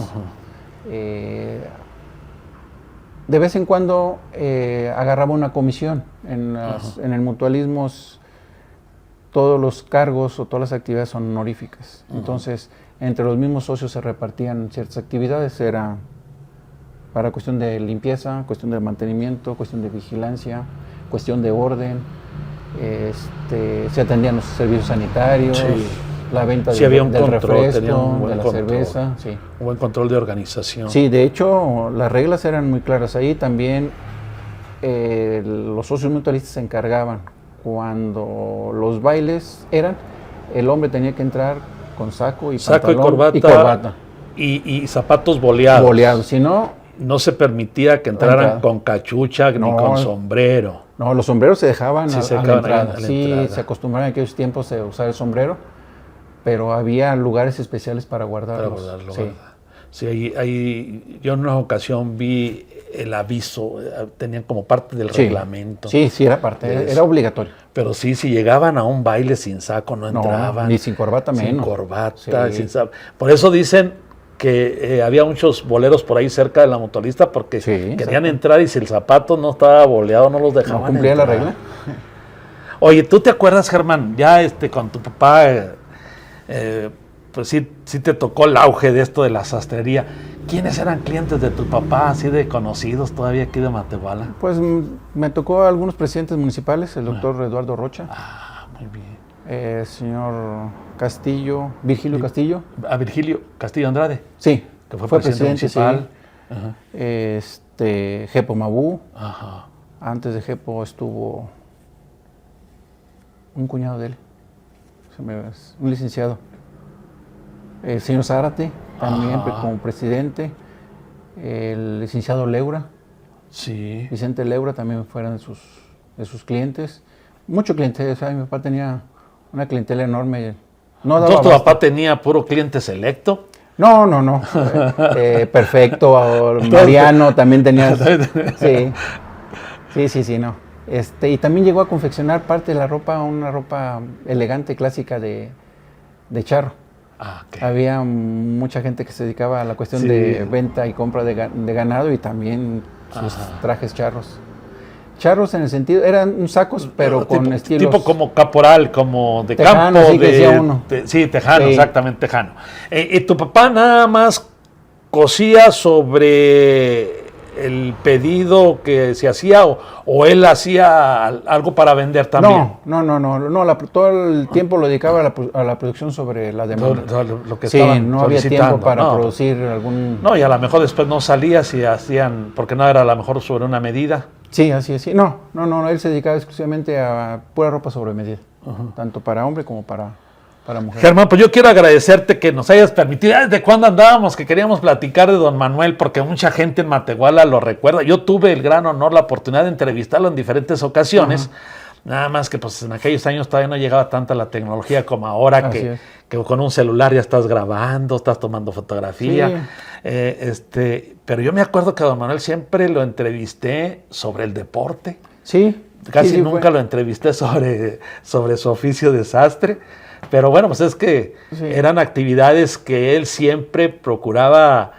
De vez en cuando agarraba una comisión. En el mutualismo todos los cargos o todas las actividades son honoríficas. Entonces, entre los mismos socios se repartían ciertas actividades. Era para cuestión de limpieza, cuestión de mantenimiento, cuestión de vigilancia, cuestión de orden. Se atendían los servicios sanitarios. Sí. La venta del refresco, de la cerveza. Sí. Un buen control de organización. Sí, de hecho, las reglas eran muy claras ahí. También los socios mutualistas se encargaban. Cuando los bailes el hombre tenía que entrar con saco y corbata. Y zapatos boleados. Boleados, si no... No se permitía que entraran con cachucha ni con sombrero. No, los sombreros se dejaban a la entrada. Sí, se acostumbraban en aquellos tiempos a usar el sombrero, pero había lugares especiales para guardarlos. Sí, ahí yo en una ocasión vi el aviso, tenían como parte del reglamento. Sí, era parte, era obligatorio. Pero sí, si llegaban a un baile sin saco no entraban. Ni sin corbata menos. Sin corbata, sin saco. Por eso dicen que había muchos boleros por ahí cerca de la Mutualista porque querían entrar y si el zapato no estaba boleado no los dejaban. ¿No cumplía entrar. La regla? Oye, ¿tú te acuerdas, Germán? Ya con tu papá, pues sí te tocó el auge de esto de la sastrería. ¿Quiénes eran clientes de tu papá, así de conocidos todavía aquí de Matehuala? Pues me tocó a algunos presidentes municipales, el doctor Eduardo Rocha. Muy bien. El señor Castillo, Virgilio Castillo. A Virgilio Castillo Andrade. Sí. Que fue presidente municipal. Sí. Jepo Mabú. Antes de Jepo estuvo un cuñado de él, un licenciado. El señor Zárate, también como presidente. El licenciado Leura. Sí. Vicente Leura también fueron de sus clientes. Mucho cliente, mi papá tenía una clientela enorme. ¿Entonces tu papá tenía puro cliente selecto? No. Perfecto. Mariano también tenía. Sí, no. Y también llegó a confeccionar parte de la ropa, una ropa elegante, clásica de charro. Okay. Había mucha gente que se dedicaba a la cuestión de venta y compra de ganado y también sus trajes charros. Charros en el sentido, eran sacos, pero con estilos... Tipo como caporal, como de tejano, campo. Sí, que decía uno. Tejano, exactamente, tejano. ¿Y tu papá nada más cosía sobre el pedido que se hacía o él hacía algo para vender también? No, todo el tiempo lo dedicaba a la producción sobre la demanda. Lo que estaban no había tiempo para producir algún... No, y a lo mejor después no salía si hacían, porque no era a lo mejor sobre una medida. Sí, así es. No, él se dedicaba exclusivamente a pura ropa sobre medida, tanto para hombre como para mujer. Germán, pues yo quiero agradecerte que nos hayas permitido, desde cuando andábamos, que queríamos platicar de don Manuel, porque mucha gente en Matehuala lo recuerda. Yo tuve el gran honor, la oportunidad de entrevistarlo en diferentes ocasiones, nada más que pues en aquellos años todavía no llegaba tanta la tecnología como ahora, que con un celular ya estás grabando, estás tomando fotografía. Pero yo me acuerdo que a don Manuel siempre lo entrevisté sobre el deporte. Sí. Casi nunca lo entrevisté sobre su oficio de sastre. Pero bueno, pues es que eran actividades que él siempre procuraba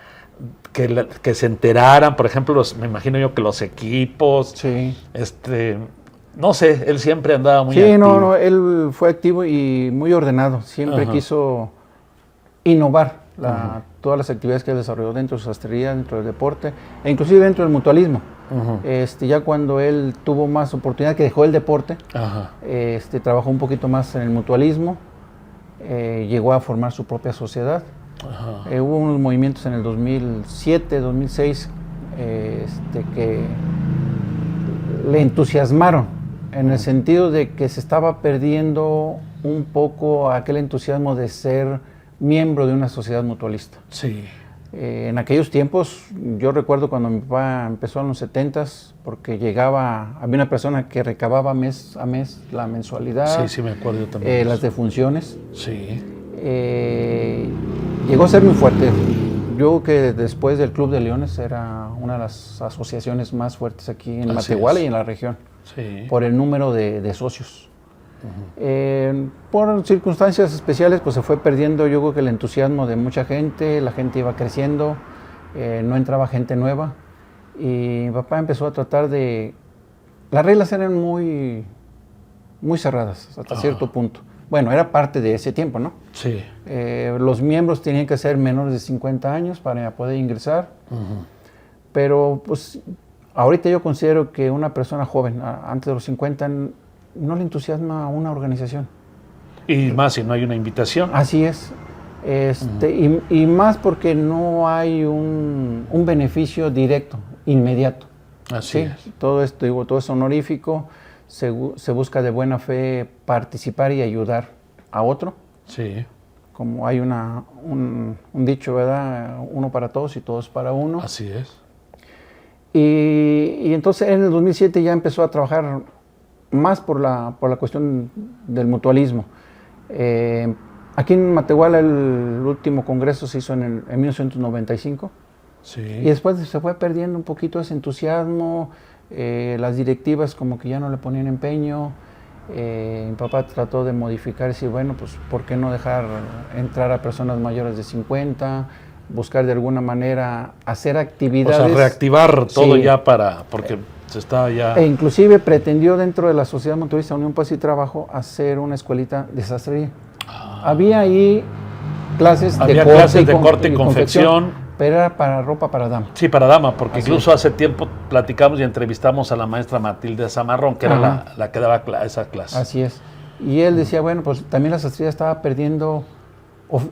que se enteraran. Por ejemplo, me imagino yo que los equipos. Sí. No sé, él siempre andaba muy activo. No, él fue activo y muy ordenado. Siempre quiso innovar todas las actividades que él desarrolló dentro de su sastrería, dentro del deporte e inclusive dentro del mutualismo. Ya cuando él tuvo más oportunidad, que dejó el deporte, trabajó un poquito más en el mutualismo, llegó a formar su propia sociedad Hubo unos movimientos en el 2007, 2006 que le entusiasmaron en el sentido de que se estaba perdiendo un poco aquel entusiasmo de ser miembro de una sociedad mutualista. Sí. En aquellos tiempos, yo recuerdo cuando mi papá empezó en los 70s, porque había una persona que recababa mes a mes la mensualidad. Sí, me acuerdo yo también. Las defunciones. Sí. Llegó a ser muy fuerte. Yo creo que después del Club de Leones era una de las asociaciones más fuertes aquí en Matehuala y en la región, por el número de socios. Por circunstancias especiales, pues se fue perdiendo, yo creo que el entusiasmo de mucha gente, la gente iba creciendo, no entraba gente nueva, y mi papá empezó a tratar de... Las reglas eran muy, muy cerradas hasta cierto punto. Bueno, era parte de ese tiempo, ¿no? Sí. Los miembros tenían que ser menores de 50 años para poder ingresar, pero pues ahorita yo considero que una persona joven, antes de los 50, no le entusiasma a una organización. Y más si no hay una invitación. Así es. Y más porque no hay un beneficio directo, inmediato. Así es. Todo esto, todo es honorífico, se busca de buena fe participar y ayudar a otro. Sí. Como hay un dicho, ¿verdad? Uno para todos y todos para uno. Así es. Y entonces en el 2007 ya empezó a trabajar más por la cuestión del mutualismo. Aquí en Matehuala el último congreso se hizo en 1995. Sí. Y después se fue perdiendo un poquito ese entusiasmo, las directivas como que ya no le ponían empeño. Mi papá trató de modificar y decir, bueno, pues ¿por qué no dejar entrar a personas mayores de 50? Buscar de alguna manera hacer actividades. O sea, reactivar todo ya porque se estaba ya... E inclusive pretendió dentro de la Sociedad Mutualista Unión Paz y Trabajo hacer una escuelita de sastrería. Había ahí clases de corte y confección, pero era para ropa para dama. Sí, para dama, porque incluso hace tiempo platicamos y entrevistamos a la maestra Matilde Zamarrón, que era la que daba esa clase. Así es. Y él decía, bueno, pues también la sastrería estaba perdiendo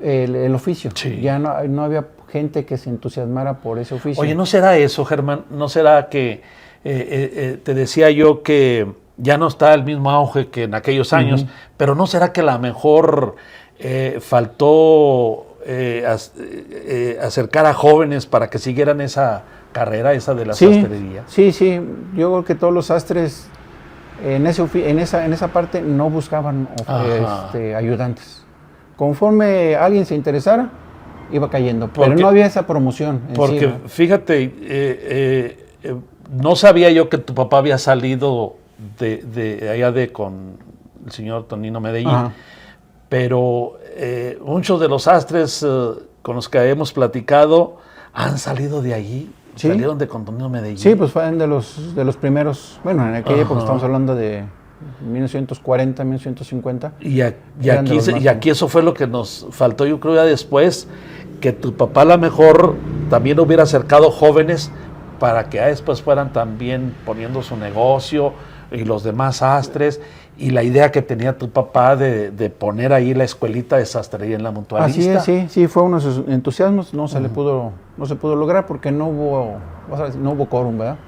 el oficio. Sí. Ya no había gente que se entusiasmara por ese oficio. Oye, ¿no será eso, Germán? ¿No será que te decía yo que ya no está el mismo auge que en aquellos años, pero no será que a lo mejor faltó acercar a jóvenes para que siguieran esa carrera, esa de la sastrería? Sí, yo creo que todos los sastres en esa parte no buscaban ayudantes. Conforme alguien se interesara, iba cayendo, pero no había esa promoción. Porque fíjate, no sabía yo que tu papá había salido de allá con el señor Tonino Medellín, pero muchos de los sastres con los que hemos platicado han salido de allí, salieron de con Tonino Medellín. Sí, pues fueron de los primeros, bueno, en aquella época estamos hablando de 1940, 1950. Y aquí eso fue lo que nos faltó, yo creo, ya después, que tu papá a lo mejor también hubiera acercado jóvenes para que después fueran también poniendo su negocio y los demás sastres, y la idea que tenía tu papá de poner ahí la escuelita de sastrería en la Mutualista. Así es, sí, fue uno de sus entusiasmos, no se pudo lograr porque no hubo quórum, ¿verdad?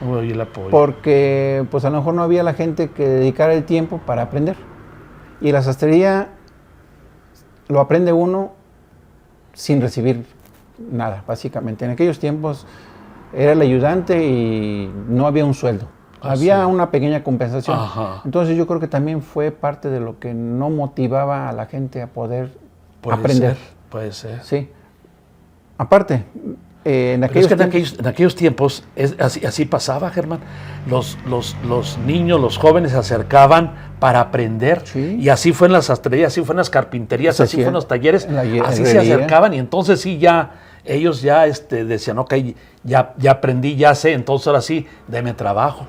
Y el apoyo. Porque pues a lo mejor no había la gente que dedicara el tiempo para aprender. Y la sastrería lo aprende uno sin recibir nada, básicamente. En aquellos tiempos era el ayudante y no había un sueldo. Había una pequeña compensación. Entonces yo creo que también fue parte de lo que no motivaba a la gente a poder aprender. Puede ser. Sí. Aparte, en aquellos tiempos así pasaba, Germán. Los niños, los jóvenes se acercaban para aprender. Sí. Y así fue en las sastrerías, así fue en las carpinterías, así fue en los talleres. Así se acercaban y entonces sí ellos decían, ok, ya aprendí, ya sé, entonces ahora sí, deme trabajo.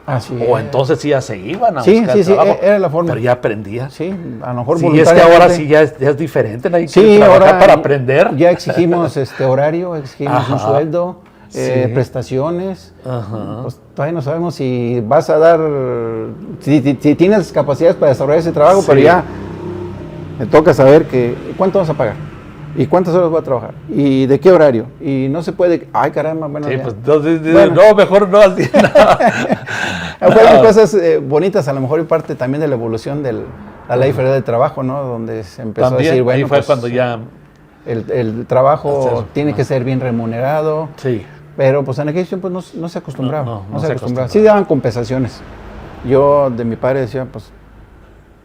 Entonces sí ya se iban a buscar trabajo. Era la forma. Pero ya aprendía. Sí, a lo mejor voluntariamente. Sí, es que ahora sí ya es diferente, nadie quiere trabajar para aprender. Ya exigimos horario, exigimos un sueldo, prestaciones. Pues todavía no sabemos si vas a dar, si tienes capacidades para desarrollar ese trabajo, pero ya me toca saber cuánto vas a pagar. ¿Y cuántas horas voy a trabajar? ¿Y de qué horario? Y no se puede, ay caramba, bueno. Sí, ya. pues entonces, Bueno. no, mejor no así. Fueron cosas bonitas, a lo mejor y parte también de la evolución de la Ley Federal del Trabajo, ¿no? Donde se empezó También, a decir, bueno, ahí fue pues, cuando ya... el trabajo Hacer tiene más. que ser bien remunerado. Sí. Pero pues en aquellos tiempos no se acostumbraba. No se acostumbraba. Sí daban compensaciones. Yo de mi padre decía, pues,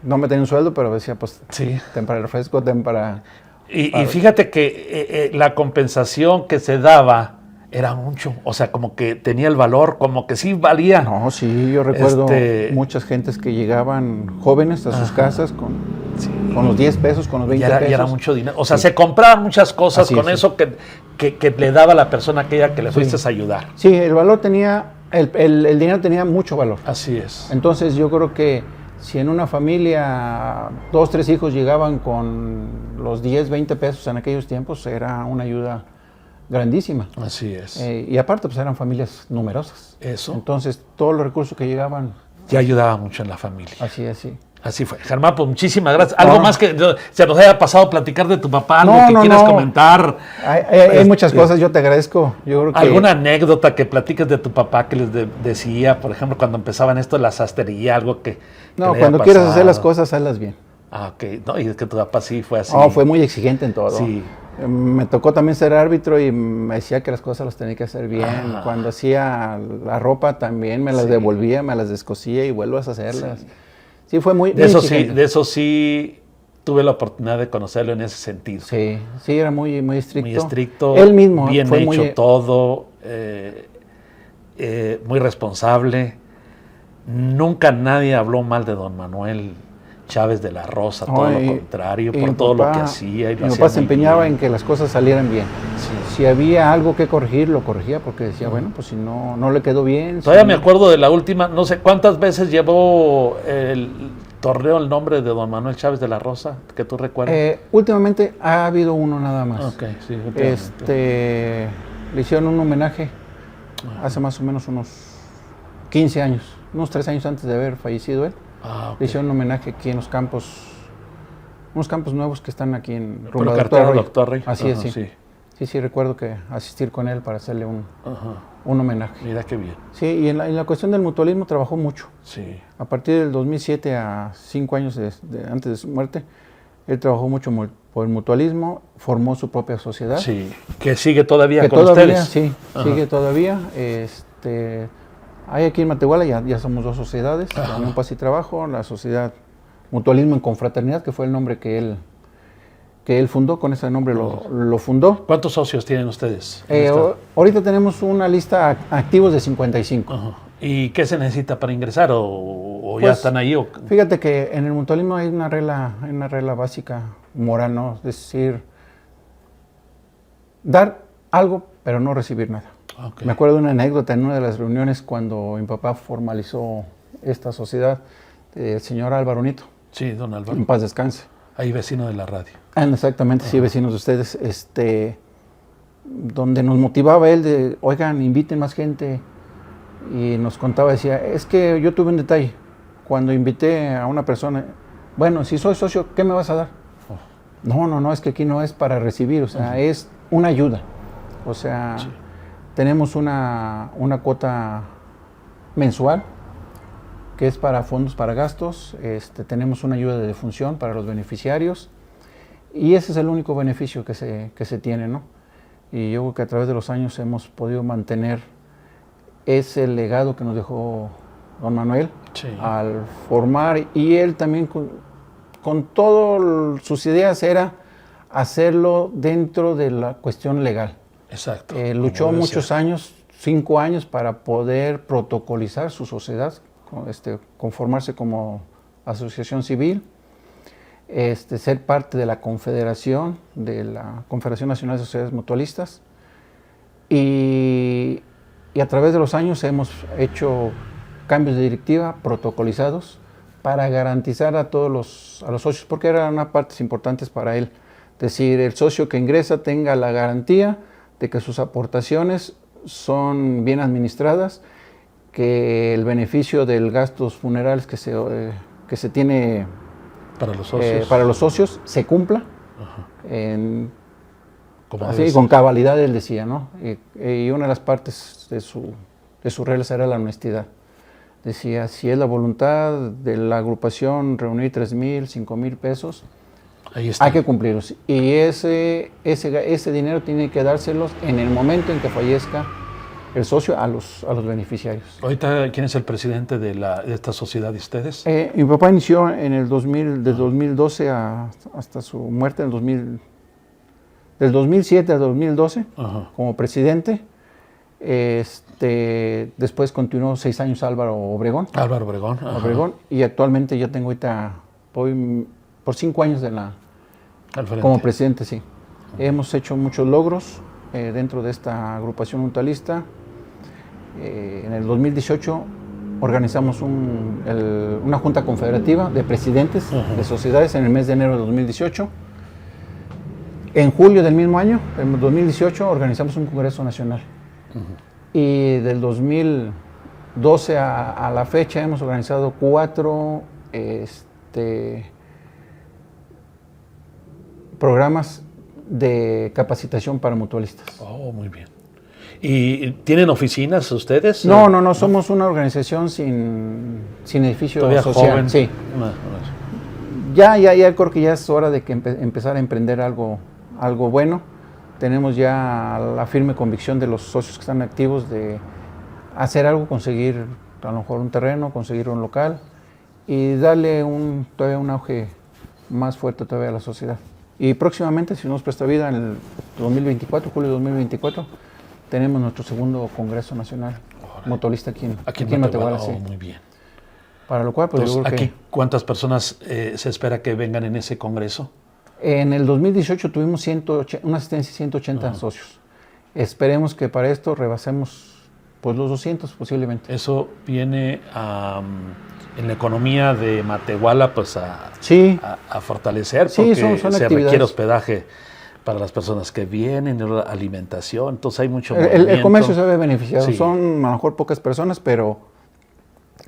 no me tenía un sueldo, pero decía, pues, Sí. ten para el refresco, ten para... Y fíjate que la compensación que se daba era mucho, o sea, como que tenía el valor, como que sí valía. No, sí, yo recuerdo muchas gentes que llegaban jóvenes a sus casas con los 10 pesos, con los 20 pesos. Y era mucho dinero. O sea, se compraban muchas cosas Así con es, eso que le daba a la persona aquella que le fuiste a ayudar. Sí, el valor tenía, el dinero tenía mucho valor. Así es. Entonces yo creo que si en una familia 2, 3 hijos llegaban con los 10, 20 pesos en aquellos tiempos, era una ayuda grandísima. Así es. Y aparte, pues eran familias numerosas. Eso. Entonces, todos los recursos que llegaban... Ya ayudaba mucho en la familia. Así. Así fue. Germán, pues muchísimas gracias. ¿Algo más que se nos haya pasado platicar de tu papá? ¿Algo que quieras comentar? Hay muchas cosas, yo te agradezco. Yo creo que... ¿Alguna anécdota que platiques de tu papá que les decía, por ejemplo, cuando empezaban esto de la sastrería, algo que No, le cuando haya quieras pasado? hacer las cosas, hazlas bien. Ah, ok. No, y es que tu papá sí fue así. No, fue muy exigente en todo. Sí. Me tocó también ser árbitro y me decía que las cosas las tenía que hacer bien. Ah. Cuando hacía la ropa también me las devolvía, me las descosía y vuelvas a hacerlas. Sí, fue muy exigente. De eso sí tuve la oportunidad de conocerlo en ese sentido. Sí, era muy estricto. Muy estricto. Él mismo bien fue hecho muy... todo. Muy responsable. Nunca nadie habló mal de don Manuel Chávez de la Rosa, todo lo contrario, por todo lo que hacía. Y mi papá se empeñaba en que las cosas salieran bien. Sí. Si había algo que corregir, lo corregía porque decía, bueno, pues si no le quedó bien. Todavía me acuerdo de la última, no sé cuántas veces llevó el torneo el nombre de don Manuel Chávez de la Rosa, que tú recuerdas. Últimamente ha habido uno nada más. Okay, sí, le hicieron un homenaje hace más o menos unos 15 años, unos 3 años antes de haber fallecido él. Okay. Le hicieron un homenaje aquí en los campos, unos campos nuevos que están aquí en rumbo a Doctor Rey. Así es, sí. Sí, recuerdo que asistir con él para hacerle un homenaje. Mira qué bien. Sí, y en la cuestión del mutualismo trabajó mucho. Sí. A partir del 2007 a 5 años antes de su muerte, él trabajó mucho por el mutualismo, formó su propia sociedad. Sí, que sigue todavía con ustedes. Sí, sigue todavía. Hay aquí en Matehuala, ya somos 2 sociedades, la Unión Paz y Trabajo, la sociedad Mutualismo en Confraternidad, que fue el nombre que él fundó, con ese nombre lo fundó. ¿Cuántos socios tienen ustedes? Ahorita tenemos una lista activos de 55. ¿Y qué se necesita para ingresar o ya están ahí? Fíjate que en el mutualismo hay una regla básica moral, ¿no? Es decir, dar algo, pero no recibir nada. Okay. Me acuerdo de una anécdota en una de las reuniones cuando mi papá formalizó esta sociedad, el señor Álvaro Nito. Sí, don Álvaro. En paz descanse. Ahí vecino de la radio. Exactamente, sí, vecinos de ustedes. Donde nos motivaba él de, oigan, inviten más gente. Y nos contaba, decía, es que yo tuve un detalle. Cuando invité a una persona, bueno, si soy socio, ¿qué me vas a dar? No, es que aquí no es para recibir, o sea, es una ayuda. O sea... Sí. Tenemos una cuota mensual que es para fondos para gastos, tenemos una ayuda de defunción para los beneficiarios y ese es el único beneficio que se tiene, ¿no? Y yo creo que a través de los años hemos podido mantener ese legado que nos dejó don Manuel al formar, y él también con todas sus ideas era hacerlo dentro de la cuestión legal. Exacto. Luchó muchos años, 5 años, para poder protocolizar su sociedad, conformarse como asociación civil, ser parte de la Confederación Nacional de Sociedades Mutualistas. Y a través de los años hemos hecho cambios de directiva protocolizados para garantizar a todos los socios, porque eran unas partes importantes para él. Es decir, el socio que ingresa tenga la garantía de que sus aportaciones son bien administradas, que el beneficio del gastos funerales que se tiene para los socios se cumpla. como así, con cabalidad él decía, ¿no? Y una de las partes de sus reglas era la honestidad. Decía, si es la voluntad de la agrupación reunir 3,000, 5,000 pesos, ahí está. Hay que cumplirlos. Y ese dinero tiene que dárselos en el momento en que fallezca el socio a los beneficiarios. Ahorita, ¿quién es el presidente de esta sociedad de ustedes? Mi papá inició en el 2000, del 2012 hasta su muerte en el del 2007 al 2012 como presidente. Después continuó 6 años Álvaro Obregón. Álvaro Obregón. Obregón, y actualmente ya tengo voy por 5 años como presidente, sí. Hemos hecho muchos logros dentro de esta agrupación mutualista. En el 2018 organizamos una junta confederativa de presidentes de sociedades en el mes de enero de 2018. En julio del mismo año, en 2018, organizamos un congreso nacional. Y del 2012 a la fecha hemos organizado 4 programas de capacitación para mutualistas. Oh, muy bien. ¿Y tienen oficinas ustedes? No, somos una organización sin edificio todavía social. Joven. Sí. Ya creo que ya es hora de que empezar a emprender algo bueno. Tenemos ya la firme convicción de los socios que están activos de hacer algo, conseguir a lo mejor un terreno, conseguir un local y darle todavía un auge más fuerte todavía a la sociedad. Y próximamente, si nos presta vida, en el 2024, julio de 2024, tenemos nuestro segundo Congreso Nacional mutualista aquí en Matehuala. Sí. Muy bien. Para lo cual, pues entonces, yo creo aquí, ¿cuántas personas se espera que vengan en ese congreso? En el 2018 tuvimos una asistencia de 180 socios. Esperemos que para esto rebasemos pues, los 200 posiblemente. Eso viene en la economía de Matehuala pues a fortalecer, porque se requiere hospedaje para las personas que vienen, alimentación, entonces hay mucho movimiento. El comercio se ve beneficiado, sí. Son a lo mejor pocas personas, pero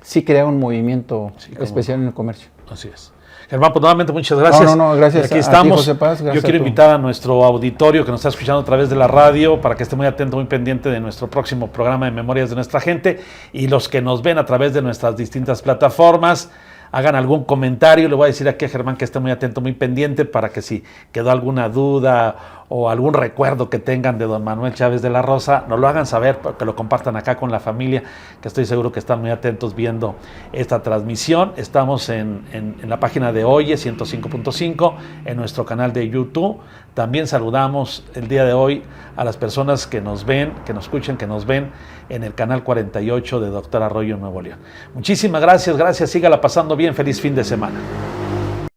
sí crea un movimiento especial en el comercio. Así es. Germán, pues nuevamente muchas gracias. No, gracias. Y aquí estamos. José Paz, yo quiero invitar a nuestro auditorio que nos está escuchando a través de la radio para que esté muy atento, muy pendiente de nuestro próximo programa de Memorias de Nuestra Gente, y los que nos ven a través de nuestras distintas plataformas, hagan algún comentario. Le voy a decir aquí a Germán que esté muy atento, muy pendiente, para que si quedó alguna duda o algún recuerdo que tengan de don Manuel Chávez de la Rosa, nos lo hagan saber, que lo compartan acá con la familia, que estoy seguro que están muy atentos viendo esta transmisión. Estamos en la página de Oye 105.5, en nuestro canal de YouTube. También saludamos el día de hoy a las personas que nos ven, que nos escuchan, que nos ven en el canal 48 de Doctor Arroyo, Nuevo León. Muchísimas gracias, sígala pasando bien, feliz fin de semana.